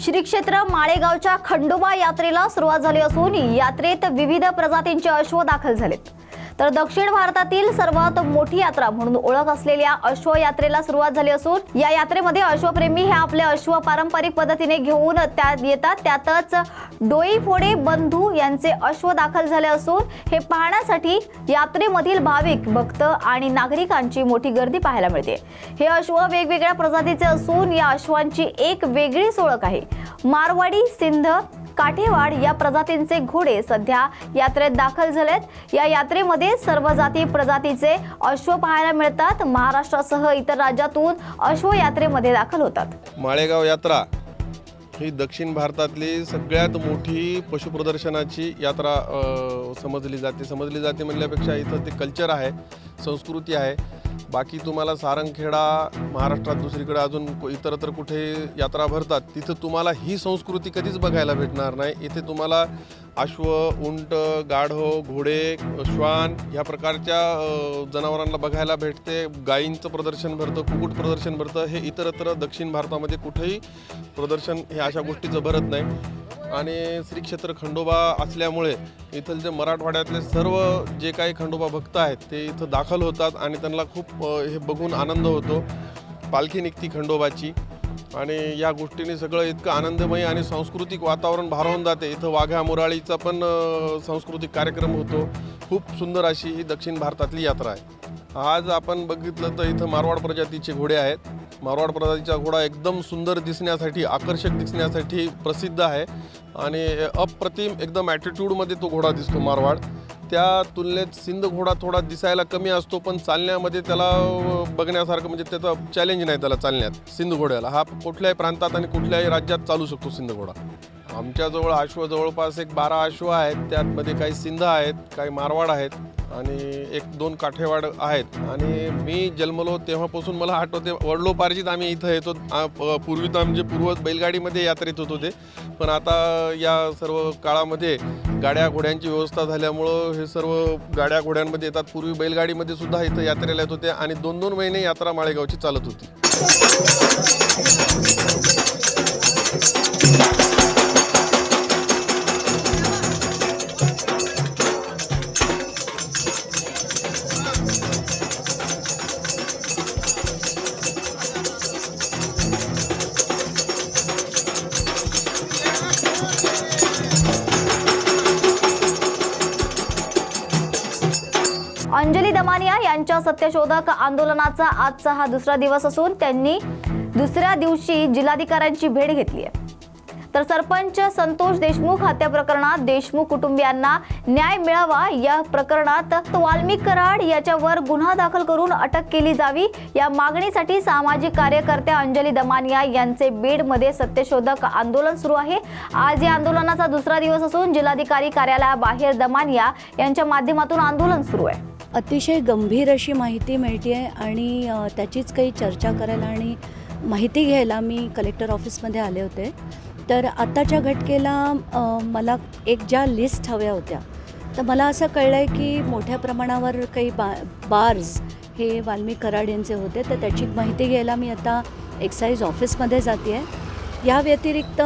श्री क्षेत्र माळेगावच्या खंडोबा यात्रेला सुरुवात झाली असून यात्रेत विविध प्रजातींचे अश्व दाखल झालेत। तर दक्षिण भारतातील सर्वात मोठी यात्रा म्हणून ओळख असलेल्या अश्व यात्रेला सुरुवात झाली असून या यात्रेमध्ये अश्वप्रेमी हे आपले अश्व पारंपरिक पद्धतीने घेऊन येतात। त्यातच डोई फोडे बंधू यांचे अश्व दाखल झाले असून हे पाहण्यासाठी यात्रेमधील भाविक भक्त आणि नागरिकांची मोठी गर्दी पाहायला मिळते। हे अश्व वेगवेगळ्या प्रजातीचे असून या अश्वांची एक वेगळीच ओळख आहे। मारवाडी, सिंध, काठेवाड या प्रजातींचे घोडे सध्या यात्रेत दाखल झालेत। या यात्रेमध्ये सर्व जाती प्रजातीचे अश्व पाहायला मिळतात। महाराष्ट्रासह इतर राज्यातून अश्व यात्रेमध्ये दाखल होतात। माळेगाव यात्रा ही दक्षिण भारतातली सगळ्यात मोठी पशुप्रदर्शनाची यात्रा समजली जाते म्हणल्यापेक्षा इथं ते कल्चर आहे, संस्कृती आहे। बाकी तुम्हाला सारंगखेडा महाराष्ट्रात दुसरीकडे अजून इतरत्र कुठे यात्रा भरतात तिथं तुम्हाला ही संस्कृती कधीच बघायला भेटणार नाही। इथे तुम्हाला अश्व, उंट, गाढव, घोडे, श्वान ह्या प्रकारच्या जनावरांना बघायला भेटते। गायींचं प्रदर्शन भरतं, कुक्कुट प्रदर्शन भरतं। हे इतरत्र दक्षिण भारतामध्ये कुठेही प्रदर्शन हे अशा गोष्टीचं भरत नाही। आणि श्री क्षेत्र खंडोबा असल्यामुळे इथले जे मराठवाड्यातले सर्व जे काही खंडोबा भक्त आहेत ते इथं दाखल होतात आणि त्यांना खूप हे बघून आनंद होतो। पालखी निघती खंडोबाची आणि या गोष्टीने सगळं इतकं आनंदमय आणि सांस्कृतिक वातावरण भारावून जाते। इथं वाघ्या मुराळीचा पण सांस्कृतिक कार्यक्रम होतो। खूप सुंदर अशी ही दक्षिण भारतातली यात्रा आहे। आज आपण बघितलं तर इथं मारवाड प्रजातीचे घोडे आहेत। मारवाड प्रजातीचा घोडा एकदम सुंदर दिसण्यासाठी, आकर्षक दिसण्यासाठी प्रसिद्ध आहे आणि अप्रतिम एकदम ॲटिट्यूडमध्ये तो घोडा दिसतो मारवाड। त्या तुलनेत सिंध घोडा थोडा दिसायला कमी असतो, पण चालण्यामध्ये त्याला बघण्यासारखं म्हणजे त्याचा चॅलेंज नाही त्याला चालण्यात। सिंध घोड्याला हा कुठल्याही प्रांतात आणि कुठल्याही राज्यात चालू शकतो सिंध घोडा। आमच्याजवळ अश्व जवळपास 12 अश्व आहेत, त्यामध्ये काही सिंध आहेत, काही मारवाड आहेत आणि 1-2 काठेवाड आहेत। आणि मी जन्मलो तेव्हापासून मला आठवते वडलोपार्जित आम्ही इथं येतो। पूर्वी तर आमचे पूर्वज बैलगाडीमध्ये यात्रेत होत होते, पण आता या सर्व काळामध्ये गाड्या घोड्यांची व्यवस्था झाल्यामुळं हे सर्व गाड्या घोड्यांमध्ये येतात। पूर्वी बैलगाडीमध्ये सुद्धा इथं यात्रेला येत होते आणि 2-2 महिने यात्रा माळेगावची चालत होती। अंजली दमानिया यांच्या सत्यशोधक आंदोलनाचा आजचा हा दुसरा दिवस असून त्यांनी दुसऱ्या दिवशी जिल्हाधिकाऱ्यांची भेट घेतली आहे। तर सरपंच संतोष देशमुख हत्या प्रकरणात देशमुख कुटुंबियांना न्याय मिळावा या प्रकरणात वाल्मिक कराड याच्यावर गुन्हा दाखल करून अटक केली जावी या मागणीसाठी सामाजिक कार्यकर्त्या अंजली दमानिया यांचे बीडमध्ये सत्यशोधक आंदोलन सुरू आहे। आज या आंदोलनाचा दुसरा दिवस असून जिल्हाधिकारी कार्यालयाबाहेर दमानिया यांच्या माध्यमातून आंदोलन सुरू आहे। अतिशय गंभीर अशी माहिती मिळते आणि त्याचीच काही चर्चा करायला आणि माहिती घ्यायला मी कलेक्टर ऑफिसमध्ये आले होते। तर आत्ताच्या घटकेला मला ज्या लिस्ट हव्या होत्या तर मला असं कळलं आहे की मोठ्या प्रमाणावर काही बार्स हे वाल्मिक कराड यांचे होते, तर त्याची माहिती घ्यायला मी आता एक्साईज ऑफिसमध्ये जाते आहे। या व्यतिरिक्त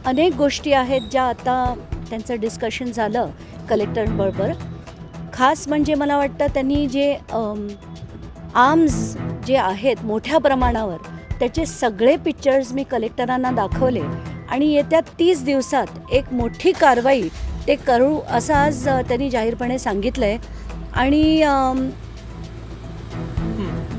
अनेक गोष्टी आहेत ज्या आता त्यांचं डिस्कशन झालं कलेक्टरबरोबर। खास म्हणजे मला वाटतं त्यांनी जे आर्म्स जे आहेत मोठ्या प्रमाणावर त्याचे सगळे पिक्चर्स मी कलेक्टरांना दाखवले आणि येत्या 30 दिवसात एक मोठी कारवाई ते करू असं आज त्यांनी जाहीरपणे सांगितलं आहे। आणि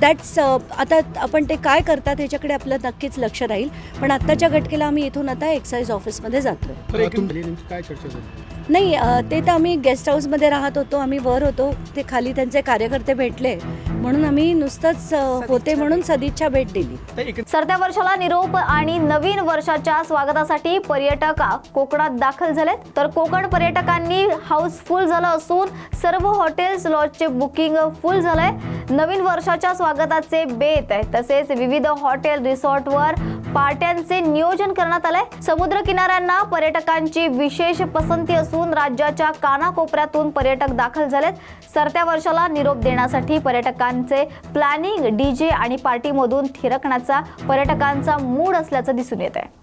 दॅट्स आता आपण ते काय करतात ह्याच्याकडे आपलं नक्कीच लक्ष राहील, पण आत्ताच्या घटकेला आम्ही इथून आता एक्साईज ऑफिसमध्ये जातो। काय चर्चा झाली? नाही, ते तर आम्ही गेस्ट हाऊसमध्ये राहत होतो, आम्ही वर होतो, ते खाली त्यांचे कार्यकर्ते भेटले म्हणून आम्ही नुसतंच होते म्हणून सदिच्छा भेट दिली। सरत्या वर्षाला निरोप आणि नवीन वर्षाच्या स्वागतासाठी पर्यटक कोकणात दाखल झालेत। तर कोकण पर्यटकांनी हाऊसफुल झालं असून सर्व हॉटेल्स, लॉजचे बुकिंग फुल झालंय। नवीन वर्षाच्या स्वागताचे बेत आहे, तसेच विविध हॉटेल रिसॉर्टवर पार्ट्यांचे नियोजन करण्यात आलंय। समुद्र किनाऱ्यांना पर्यटकांची विशेष पसंती असून राज्याच्या कानाकोपऱ्यातून पर्यटक दाखल झालेत। सरत्या वर्षाला निरोप देण्यासाठी पर्यटकांचे प्लॅनिंग, डीजे आणि पार्टीमधून थिरकण्याचा पर्यटकांचा मूड असल्याचं दिसून येत आहे।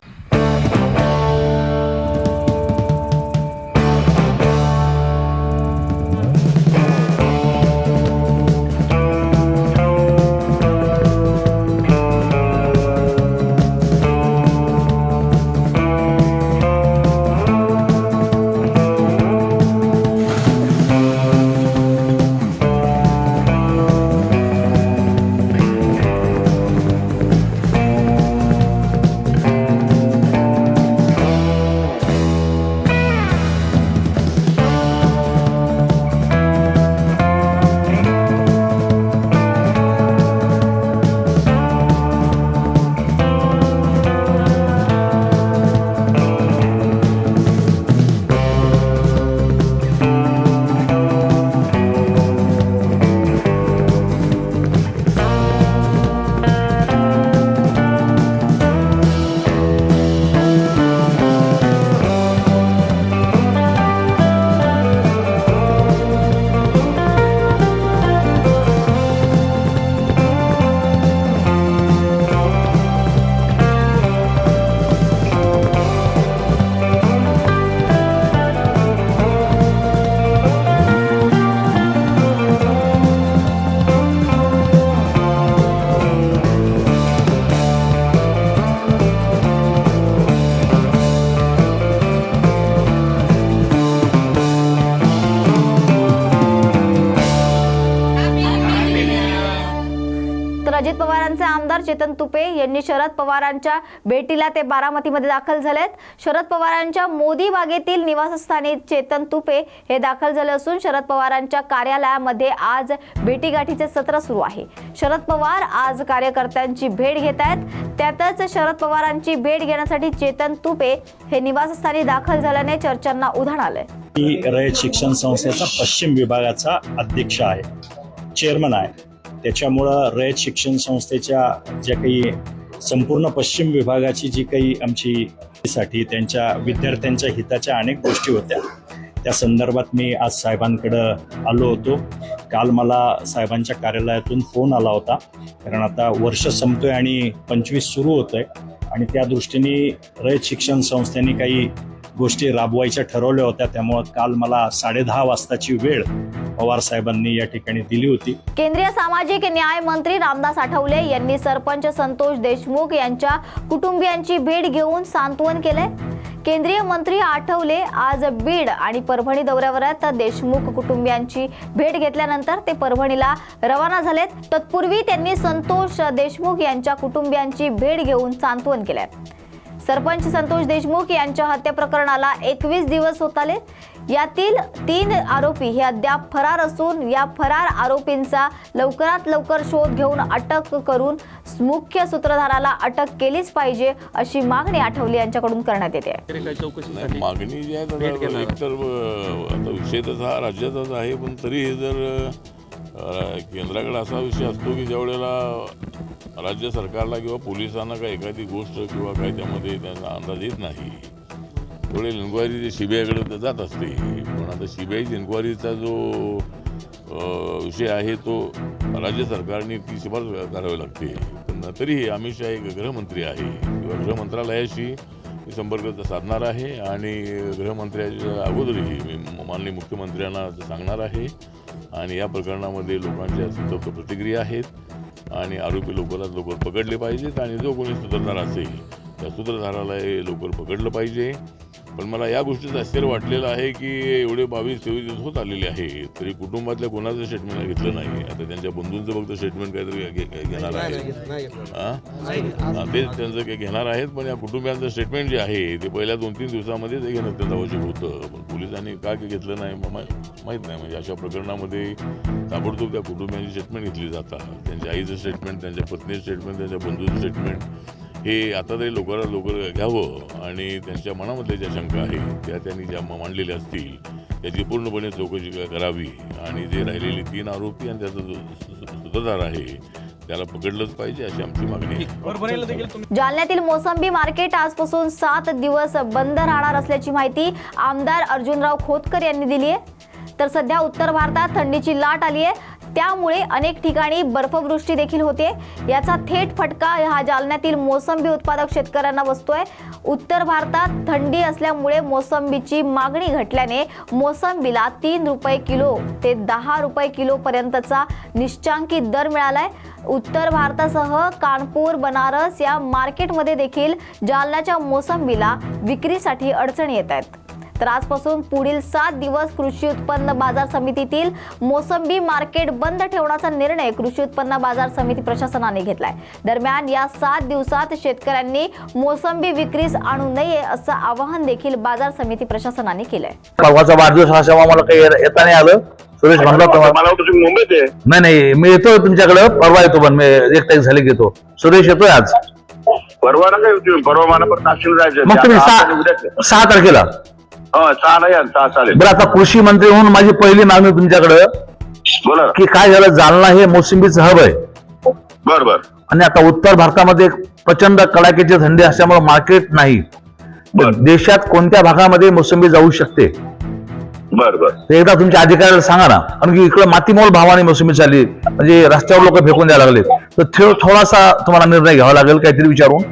तर अजित पवारांचे आमदार चेतन तुपे यांनी शरद पवारांच्या भेटीला ते बारामतीमध्ये दाखल झालेत. शरद पवारांच्या मोदी बागेतील निवासस्थानी चेतन तुपे हे दाखल झाले असून शरद पवारांच्या कार्यालयामध्ये आज भेटीगाठीचे सत्र सुरू आहे. शरद पवार आज कार्यकर्त्यांची भेट घेत आहेत. त्यातच शरद पवारांची भेट घेण्यासाठी चेतन तुपे हे निवासस्थानी दाखल झाल्याने चर्चांना उधाण आलंय. रयत शिक्षण संस्थेचा पश्चिम विभागाचा अध्यक्ष आहे, चेअरमन आहे. त्याच्यामुळं रयत शिक्षण संस्थेच्या ज्या काही संपूर्ण पश्चिम विभागाची जी काही आमची साठी त्यांच्या विद्यार्थ्यांच्या हिताच्या अनेक गोष्टी होत्या, त्या संदर्भात मी आज साहेबांकडं आलो होतो. काल मला साहेबांच्या कार्यालयातून फोन आला होता, कारण आता वर्ष संपतोय आणि 25 सुरू होतंय आणि त्या दृष्टीने रयत शिक्षण संस्थेने काही गोष्टी राबवायच्या ठरवल्या होत्या. त्यामुळं काल मला 10:30 वाजताची वेळ पवार साहेबांनी या ठिकाणी दिली होती. केंद्रीय सामाजिक न्याय मंत्री रामदास आठवले यांनी सरपंच संतोष देशमुख यांच्या कुटुंबियांची भेट घेऊन सांत्वन केले. केंद्रीय मंत्री आठवले आज बीड आणि परभणी दौऱ्यावर आहेत. देशमुख कुटुंबियांची भेट घेतल्यानंतर ते परभणीला रवाना झालेत. तत्पूर्वी त्यांनी संतोष देशमुख यांच्या कुटुंबियांची भेट घेऊन सांत्वन केले. सरपंच संतोष देशमुख यांच्या हत्या प्रकरणाला 21 दिवस होत आले. यातील 3 आरोपी हे अद्याप फरार असून या फरार आरोपींचा लवकरात लवकर शोध घेऊन अटक करून मुख्य सूत्रधाराला अटक केलीच पाहिजे अशी मागणी आठवले यांच्याकडून करण्यात येते. मागणी जी आहे एकतर आता विषय तसा राज्याचाच आहे, पण तरी जर केंद्राकडे असा विषय असतो की ज्यावेळेला राज्य सरकारला किंवा पोलिसांना काही एखादी गोष्ट किंवा काही त्यामध्ये त्यांना अंदाज येत नाही, त्यावेळेला इन्क्वायरी सीबीआयकडे जात असते. पण आता सीबीआयची इन्क्वायरीचा जो विषय आहे तो राज्य सरकारने ती शिफारस करावी लागते. पण तरीही अमित शहा एक गृहमंत्री आहे किंवा गृहमंत्रालयाशी संपर्क साधणार आहे आणि गृहमंत्र्याच्या अगोदरही मी माननीय मुख्यमंत्र्यांना सांगणार आहे. आणि या प्रकरणामध्ये लोकांच्या संतप्त प्रतिक्रिया आहेत आणि आरोपी लवकरात लवकर पकडले पाहिजेत आणि जो कोणी सूत्रधार असेल त्या सूत्रधाराला लवकर पकडलं पाहिजे. पण मला या गोष्टीचं आश्चर्य वाटलेलं आहे की एवढे 22-23 दिवस होत आलेले आहे तरी कुटुंबातल्या कोणाचं स्टेटमेंट घेतलं नाही. आता त्यांच्या बंधूंचं फक्त स्टेटमेंट काहीतरी घेणार आहे, ते त्यांचं काही घेणार आहेत. पण या कुटुंबियांचं स्टेटमेंट जे आहे ते पहिल्या 2-3 दिवसामध्ये ते घेणं अत्यंत आवश्यक होतं. पण पोलिसांनी का घेतलं नाही माहीत नाही. म्हणजे अशा प्रकरणामध्ये ताबडतोब त्या कुटुंबियांची स्टेटमेंट घेतली जातात. त्यांच्या आईचं स्टेटमेंट, त्यांच्या पत्नीचं स्टेटमेंट, त्यांच्या बंधूचं स्टेटमेंट हे आता तरी लवकरात लवकर घ्यावं आणि त्यांच्या मनामधल्या ज्या शंका आहेत त्या त्यांनी ज्या मांडलेल्या असतील त्याची पूर्णपणे चौकशी करावी आणि जे राहिलेले 3 आरोपी आणि त्याचा जो सूत्रधार आहे त्याला पकडलंच पाहिजे अशी आमची मागणी आहे. जालन्यातील मोसंबी मार्केट आजपासून 7 दिवस बंद राहणार असल्याची माहिती आमदार अर्जुनराव खोतकर यांनी दिली आहे. तर सध्या उत्तर भारतात थंडीची लाट आली आहे. त्यामुळे अनेक ठिकाणी बर्फवृष्टी देखील होते। याचा थेट फटका हा जालन्यातील मोसंबी उत्पादक शेतकऱ्यांना बसतोय। उत्तर भारतात थंडी असल्यामुळे मोसंबीची मागणी घटल्याने मोसंबीला 3 रुपये किलो ते 10 रुपये किलो पर्यंतचा निश्चांकी दर मिळालाय। उत्तर भारतासह कानपूर, बनारस या मार्केटमध्ये देखील जालन्याच्या मोसंबीला विक्रीसाठी अडचणी येत आहेत। तर आजपासून पुढील 7 दिवस कृषी उत्पन्न बाजार समितीतील मोसंबी मार्केट बंद ठेवण्याचा निर्णय कृषी उत्पन्न बाजार समिती प्रशासनाने घेतलाय। दरम्यान या 7 दिवसात शेतकऱ्यांनी मोसंबी विक्रीस आणू नये असं आवाहन देखील बाजार समिती प्रशासनाने केलंय। परवाचा वाढदिवस असल्यामुळे मला काही येता नाही आलं। सुरेश म्हणला मला वाटतं तुम्ही मुंबईत आहे. नाही मी येतो तुमच्याकडे, परवा येतो, पण मी 1 तारीख झाली घेतो। सुरेश येतोय आज, परवा ना काय तुम्ही परवा मला पण नाशिकला जायचं. मग तुम्ही आता आणि उद्या 6 तारखेला 6 नाही 6 चालेल. बरं। आता कृषी मंत्री म्हणून माझी पहिली मागणी तुमच्याकडे बोला ना. की काय झालं, जालना हे मोसंबीचं हब आहे बर बर आणि आता उत्तर भारतामध्ये प्रचंड कडाक्याची थंडी असल्यामुळे मार्केट नाही। बरं. देशात कोणत्या भागामध्ये मोसंबी जाऊ शकते बर बर. ते एकदा तुमच्या अधिकाऱ्याला सांगा ना, कारण की इकडे मातीमोल भावाने मोसंबी चालली, म्हणजे रस्त्यावर लोक फेकून द्यायला लागले। तर थोडासा तुम्हाला निर्णय घ्यावा लागेल काहीतरी विचारून।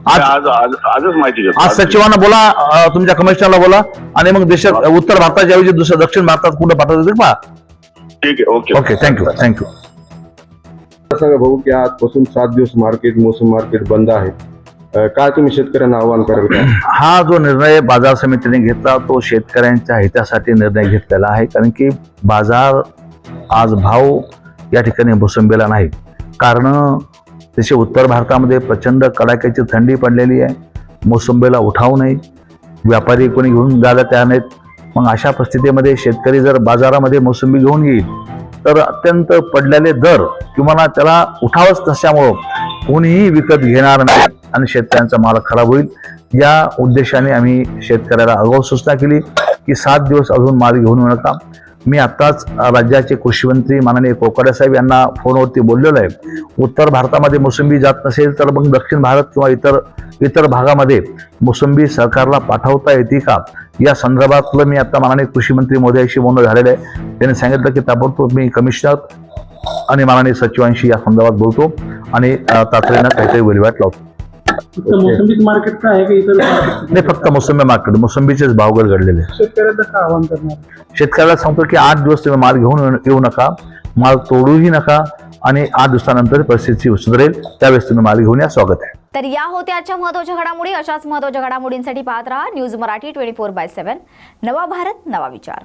आजच माहिती घेतो. आज सचिवांना बोला, तुमच्या कमिशनरला बोला आणि मग देशात उत्तर भारताच्या ऐवजी दुसरं दक्षिण भारतात कुठं पाठवतात पहा। ठीक आहे. Okay okay, thank you. सांगा भाऊ की आजपासून 7 दिवस मोसम मार्केट बंद आहे, काय तुम्ही शेतकऱ्यांना आवाहन कराल का? हा जो निर्णय बाजार समितीने घेतला तो शेतकऱ्यांच्या हितासाठी निर्णय घेतलेला आहे, कारण की बाजार आज भाव या ठिकाणी मोसंबीला नाही, कारण तसे उत्तर भारतामध्ये प्रचंड कडाक्याची थंडी पडलेली आहे। मोसंबीला उठाव नाही, व्यापारी कोणी घेऊन जायला तयार नाहीत। मग अशा परिस्थितीमध्ये शेतकरी जर बाजारामध्ये मोसंबी घेऊन येईल तर अत्यंत पडलेले दर किंवा त्याला उठावच नसल्यामुळं कोणीही विकत घेणार नाही आणि शेतकऱ्यांचा माल खराब होईल। या उद्देशाने आम्ही शेतकऱ्याला आगाऊ सूचना केली की 7 दिवस अजून माल घेऊन येऊ नका। मी आत्ताच राज्याचे कृषी मंत्री माननीय कोकाटे साहेब यांना फोनवरती बोललेलो आहे। उत्तर भारतामध्ये मोसंबी जात नसेल तर मग दक्षिण भारत किंवा इतर भागामध्ये मोसंबी सरकारला पाठवता येते का, या संदर्भातलं मी आता माननीय कृषी मंत्री मोदयांशी बोलणं झालेलं आहे। त्यांनी सांगितलं की ताबडतोब मी कमिशनर आणि माननीय सचिवांशी या संदर्भात बोलतो आणि तातडीनं काहीतरी वहिवाट लावतो। मोसंबीच मार्केट काय आहे का इतर नाही, फक्त मोसंबी मार्केट, मोसंबीचेच भाव घडलेले। शेतकऱ्यांना काय आवाहन करणार? शेतकऱ्याला सांगतो की 8 दिवस तुम्ही माल घेऊन येऊ नका, माल तोडूही नका आणि 8 दिवसानंतर परिस्थिती सुधारेल त्यावेळेस तुम्ही माल घेऊन या। स्वागत आहे। तर या होत्या आजच्या महत्त्वाच्या घडामोडी। अशाच महत्त्वाच्या घडामोडींसाठी पाहत रहा न्यूज मराठी 24/7। नवा भारत, नवा विचार।